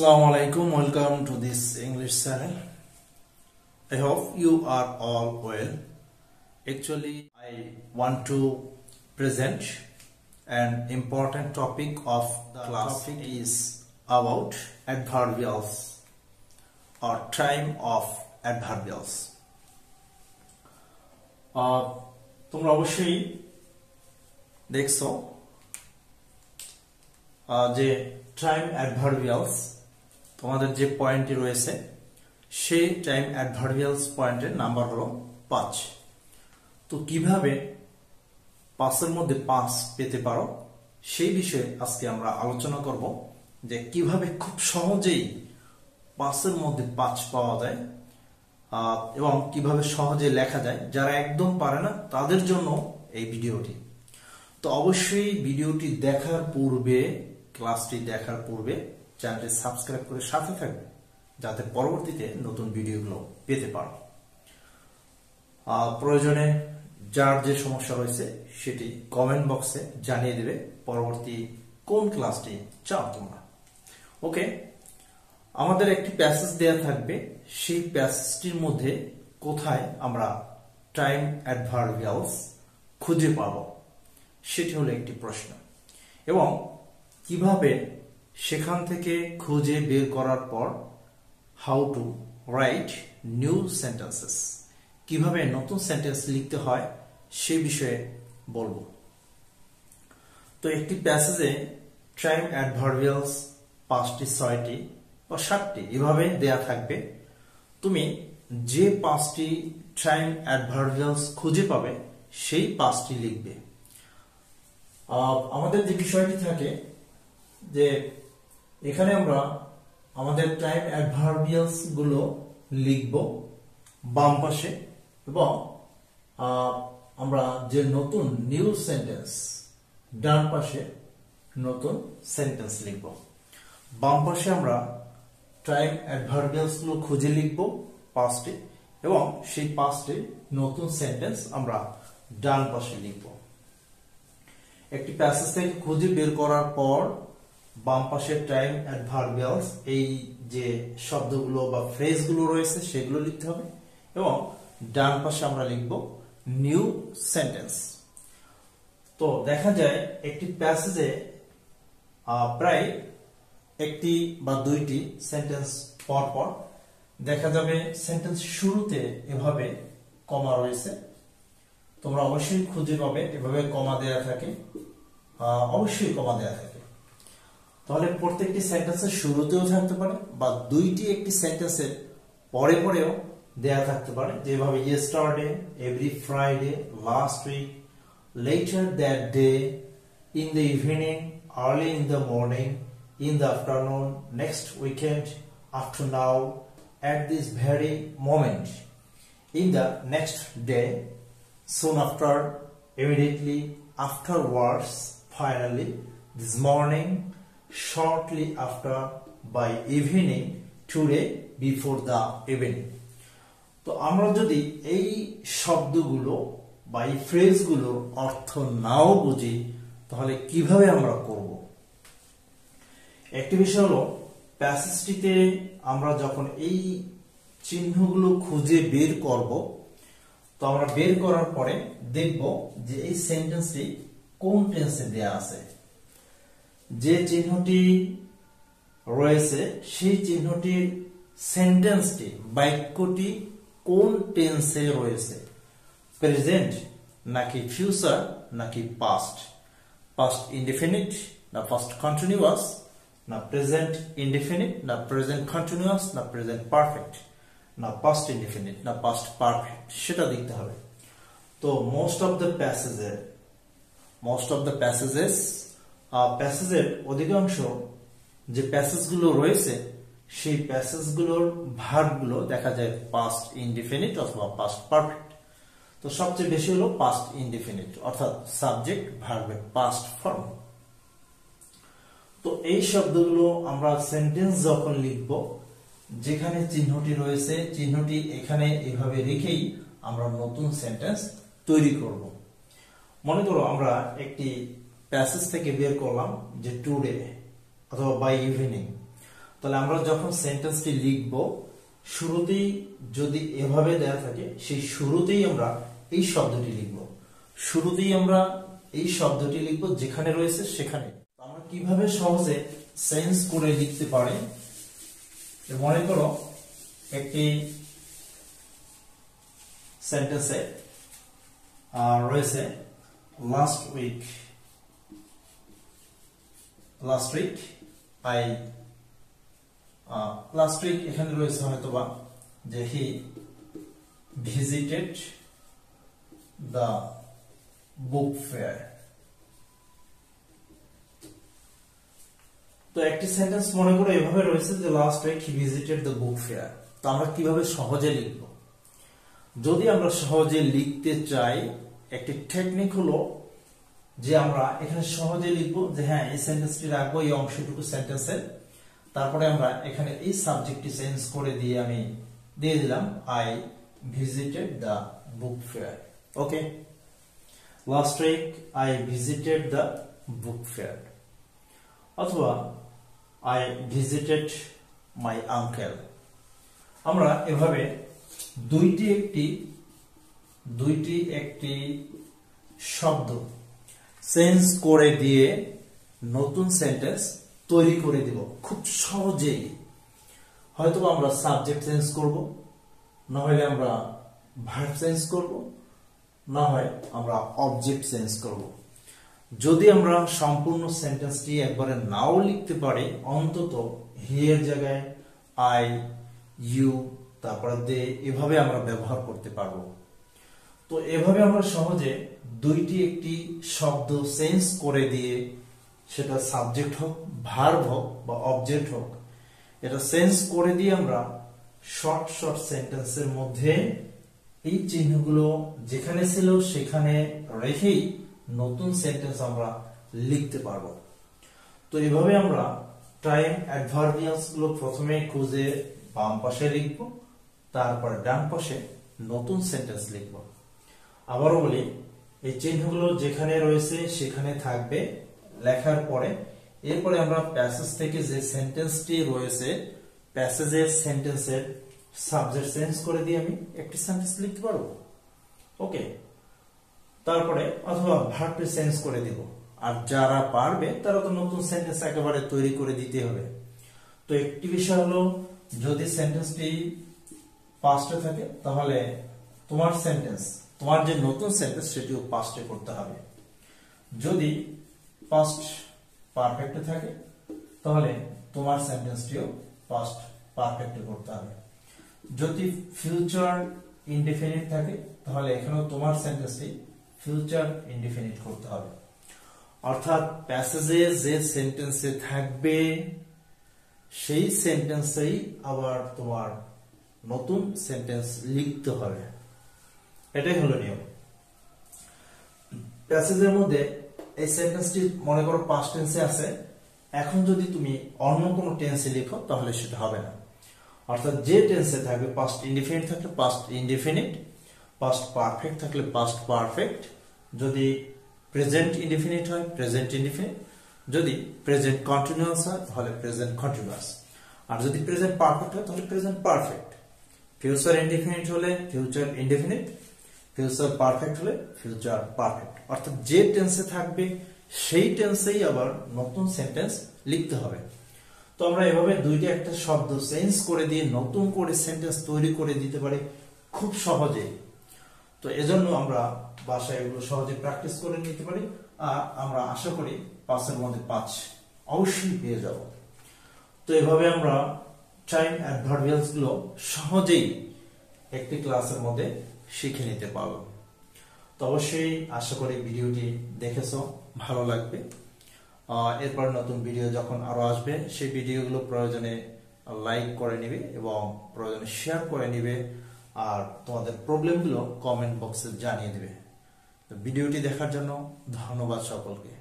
Assalamu alaikum, welcome to this English channel. I hope you are all well. Actually, I want to present an important topic of the class. Topic is about adverbials or time of adverbials. তোমরা অবশ্যই দেখছো যে time adverbials তোমাদের যে পয়েন্টটি রয়েছে সেই time adverbials পয়েন্টের নাম্বার হলো 5। তো কিভাবে 5 এর মধ্যে 5 পেতে পারো সেই বিষয়ে আজকে আমরা আলোচনা করব যে কিভাবে খুব সহজেই 5 এর মধ্যে 5 পাওয়া যায় এবং কিভাবে সহজে লেখা যায়। যারা একদম পারে না তাদের জন্য এই ভিডিওটি। তো অবশ্যই ভিডিওটি দেখার পূর্বে ক্লাসটি দেখার পূর্বে চ্যানেলটি সাবস্ক্রাইব করে সাথে থাকবে যাতে পরবর্তীতে নতুন ভিডিওগুলো পেতে পারো। প্রয়োজনে যার যে সমস্যা রয়েছে সেটি কমেন্ট বক্সে জানিয়ে দেবে পরবর্তী কোন ক্লাসটি চাও তোমরা। ওকে, আমাদের একটি প্যাসেজ দেয়া থাকবে, সেই প্যাসেজটির মধ্যে কোথায় আমরা টাইম অ্যাডভার্বিয়ালস খুঁজে পাবো সেটি হলো একটি প্রশ্ন, এবং কিভাবে সেখান থেকে খুঁজে বের করার পর how to write new sentences, কিভাবে নতুন সেন্টেন্স লিখতে হয় সে বিষয়ে বলবো। তো একটি প্যাসেজে টাইম অ্যাডভার্বিয়ালস 5টি 6টি বা 7টি এভাবে দেয়া থাকবে। তুমি যে 5টি টাইম অ্যাডভার্বিয়ালস খুঁজে পাবে সেই 5টি লিখবে। আমাদের যে বিষয়টি থাকে যে এখানে আমরা আমাদের টাইম অ্যাডভার্বিয়ালস গুলো লিখব বাম পাশে, এবং আমরা যে নতুন নিউ সেন্টেন্স ডান পাশে নতুন সেন্টেন্স লিখব। বাম পাশে আমরা টাইম অ্যাডভার্বিয়ালস গুলো খুঁজে লিখব 5টি, এবং সেই 5টি নতুন সেন্টেন্স আমরা ডান পাশে লিখব। একটি প্যাসেজ থেকে খুঁজে বের করার পর বাম পাশে টাইম অ্যাডভার্বিয়ালস এই যে শব্দগুলো বা ফ্রেজগুলো রয়েছে সেগুলো লিখতে হবে, এবং ডান পাশে আমরা লিখব নিউ সেন্টেন্স। তো দেখা যায় একটি প্যাসেজে প্রায় একটি বা 2টি সেন্টেন্স পর পর দেখা যাবে সেন্টেন্স শুরুতে এভাবে কমা রয়েছে। তোমরা অবশ্যই খুঁজে পাবে এভাবে কমা দেয়া থাকে, অবশ্যই কমা দেয়া থাকে। তাহলে প্রত্যেকটি সেন্টেন্সের শুরুতেও থাকতে পারে বা 2টি একটি সেন্টেন্সের পরে পরেও দেয়া থাকতে পারে, যেভাবে yesterday, every Friday, last week, later that day, in the evening, early in the morning, in the afternoon, next weekend, after now, at this very moment, in the next day, soon after, immediately, afterwards, finally, this morning, shortly after, by evening, today, before the evening. তো আমরা যদি এই শব্দগুলো বা এই ফ্রেজগুলোর অর্থ নাও বুঝি তাহলে কিভাবে আমরা করব? একটি বিষয় হলো প্যাসেজটিতে আমরা যখন এই চিহ্নগুলো খুঁজে বের করব, তো আমরা বের করার পরে দেখব যে এই সেন্টেন্সটি কোন টেন্সে দেয়া আছে। যে চিহ্নটি রয়েছে সেই চিহ্নটির সেন্টেন্সটি বাক্যটি কোন টেন্সে রয়েছে, প্রেজেন্ট নাকি ফিউচার নাকি পাস্ট, পাস্ট ইনডিফিনিট না পাস্ট কন্টিনিউয়াস, না প্রেজেন্ট ইনডিফিনিট না প্রেজেন্ট কন্টিনিউয়াস, না প্রেজেন্ট পারফেক্ট, না পাস্ট ইনডিফিনিট না পাস্ট পারফেক্ট, সেটা দেখতে হবে। তো মোস্ট অফ দ্য প্যাসেজের অধিকাংশ যে প্যাসেজগুলো রয়েছে সেই প্যাসেজগুলোর ভার্বগুলো দেখা যায় পাস্ট ইনডিফিনিট অথবা পাস্ট পারফেক্ট। তো সবচেয়ে বেশি হলো পাস্ট ইনডিফিনিট, অর্থাৎ সাবজেক্ট ভার্বের পাস্ট ফর্ম। তো এই শব্দগুলো আমরা সেন্টেন্স যখন লিখব, যেখানে চিহ্নটি রয়েছে চিহ্নটি এখানে এভাবে রেখেই আমরা নতুন সেন্টেন্স তৈরি করব। মনে করো আমরা একটি প্যাসেজ থেকে বের করলাম যে টুডে অথবা বাই ইভিনিং, তাহলে আমরা যখন সেন্টেন্সটি লিখব শুরুতেই যদি এভাবে দেয়া থাকে সেই শুরুতেই আমরা এই শব্দটি লিখব, শুরুতেই আমরা এই শব্দটি লিখব যেখানে রয়েছে সেখানে। আমরা কিভাবে সহজে চেঞ্জ করে লিখতে পারি, মনে করো একটি সেন্টেন্সে রয়েছে লাস্ট উইক এখানে রয়েছে হয়তোবা যে he visited the book fair. তো একটি সেন্টেন্স মনে করো এভাবে রয়েছে যে last week he visited the book fair. তো আমরা কিভাবে সহজে লিখব? যদি আমরা সহজে লিখতে চাই একটি টেকনিক হলো যে আমরা এখানে সহজে লিখবো যে হ্যাঁ এই সেন্টেন্সটি রাখবো এই অংশটুকু সেন্টেন্সের, তারপরে আমরা এখানে এই সাবজেক্টটি চেঞ্জ করে দিয়ে আমি দিয়ে দিলাম I visited the book fair. Okay, last week I visited the book fair, অথবা আই ভিজিটেড মাই আঙ্কেল। আমরা এভাবে দুইটি একটি শব্দ চেঞ্জ করে দিয়ে নতুন সেন্টেন্স তৈরি করে দিব খুব সহজেই। হয়তো আমরা সাবজেক্ট চেঞ্জ করব, না হলে আমরা ভার্ব চেঞ্জ করব, না হয় আমরা অবজেক্ট চেঞ্জ করব। যদি আমরা সম্পূর্ণ সেন্টেন্সটি একবারে নাও লিখতে পারি, অন্তত হি এর জায়গায় আই, ইউ, তারপরে দে এভাবে আমরা ব্যবহার করতে পারবো। তো এভাবে আমরা সহজে একটি শব্দ চেঞ্জ করে দিয়ে, সেটা সাবজেক্ট হোক, ভার্ব হোক বা অবজেক্ট হোক, এটা চেঞ্জ করে দিয়ে আমরা শর্ট সেন্টেন্সের মধ্যে এই চিহ্নগুলো যেখানে ছিল সেখানে রেখেই নতুন সেন্টেন্স আমরা লিখতে পারবো। তো এভাবে আমরা টাইম অ্যাডভার্বিয়ালস গুলো প্রথমে খুঁজে বাম পাশে লিখব, তারপরে ডান পাশে নতুন সেন্টেন্স লিখব। আবারও বলি, এই চিহ্নগুলো যেখানে রয়েছে সেখানে থাকবে লেখার পরে। এরপরে আমরা প্যাসেজ থেকে যে সেন্টেন্সটি রয়েছে, প্যাসেজের সেন্টেন্সের সাবজেক্ট চেঞ্জ করে দিয়ে আমি একটি সেন্টেন্স লিখতে পারবো। ওকে, তারপরে অথবা ভার্বটি চেঞ্জ করে দিব। আর যারা পারবে তারা তো নতুন সেন্টেন্স একেবারে তৈরি করে দিতে হবে। তো একটি বিষয় হলো, যদি সেন্টেন্সটি পাস্টে থাকে তাহলে তোমার যে নতুন সেন্টেন্স সেটিও পাস্টে করতে হবে। যদি পাস্ট পারফেক্টে থাকে তাহলে তোমার সেন্টেন্সটিও পাস্ট পারফেক্টে করতে হবে। যদি ফিউচার ইনডিফিনিট থাকে তাহলে এখানেও তোমার সেন্টেন্সটি ফিউচার ইনডিফিনিট করতে হবে। অর্থাৎ প্যাসেজে যে সেন্টেন্সে থাকবে সেই সেন্টেন্সেই আবার তোমার নতুন সেন্টেন্স লিখতে হবে, এটাই হলো নিয়ম। প্যাসেজের মধ্যে এই সেন্টেন্সটি মনে করো পাস্ট টেন্সে আছে, এখন যদি তুমি অন্য কোনো টেন্সে লিখো তাহলে সেটা হবে না। অর্থাৎ যে টেন্সে থাকবে, পাস্ট ইনডিফিনিট থাকলে পাস্ট ইনডিফিনিট, পাস্ট পারফেক্ট থাকলে পাস্ট পারফেক্ট, যদি প্রেজেন্ট ইনডিফিনিট হয় প্রেজেন্ট ইনডিফিনিট, যদি প্রেজেন্ট কন্টিনিউয়াস হয় তাহলে প্রেজেন্ট কন্টিনিউয়াস, আর যদি প্রেজেন্ট পারফেক্ট হয় তাহলে প্রেজেন্ট পারফেক্ট। ফিউচার ইনডিফিনিট হলে ফিউচার ইনডিফিনিট, ফিউচার পারফেক্ট হলে ফিউচার পারফেক্ট। অর্থাৎ যে টেন্সে থাকবে সেই টেন্সেই আবার নতুন সেন্টেন্স লিখতে হবে। তো আমরা এভাবে একটা শব্দ চেঞ্জ করে দিয়ে নতুন করে সেন্টেন্স তৈরি করে দিতে পারি খুব সহজে। তো এজন্য আমরা বাসায় এগুলো সহজে প্র্যাকটিস করে নিতে পারি, আর আমরা আশা করি 5-এর মধ্যে 5 অবশ্যই পেয়ে যাব। তো এভাবে আমরা টাইম অ্যাডভার্বিয়ালস গুলো সহজেই একটি ক্লাসের মধ্যে শিখে নিতে পারবো। তো অবশ্যই আশা করি ভিডিওটি দেখেছো, ভালো লাগবে। এরপর নতুন ভিডিও যখন আরো আসবে সেই ভিডিওগুলো প্রয়োজনে লাইক করে নিবে এবং প্রয়োজনে শেয়ার করে নিবে, আর তোমাদের প্রবলেমগুলো কমেন্ট বক্সে জানিয়ে দিবে। তো ভিডিওটি দেখার জন্য ধন্যবাদ সকলকে।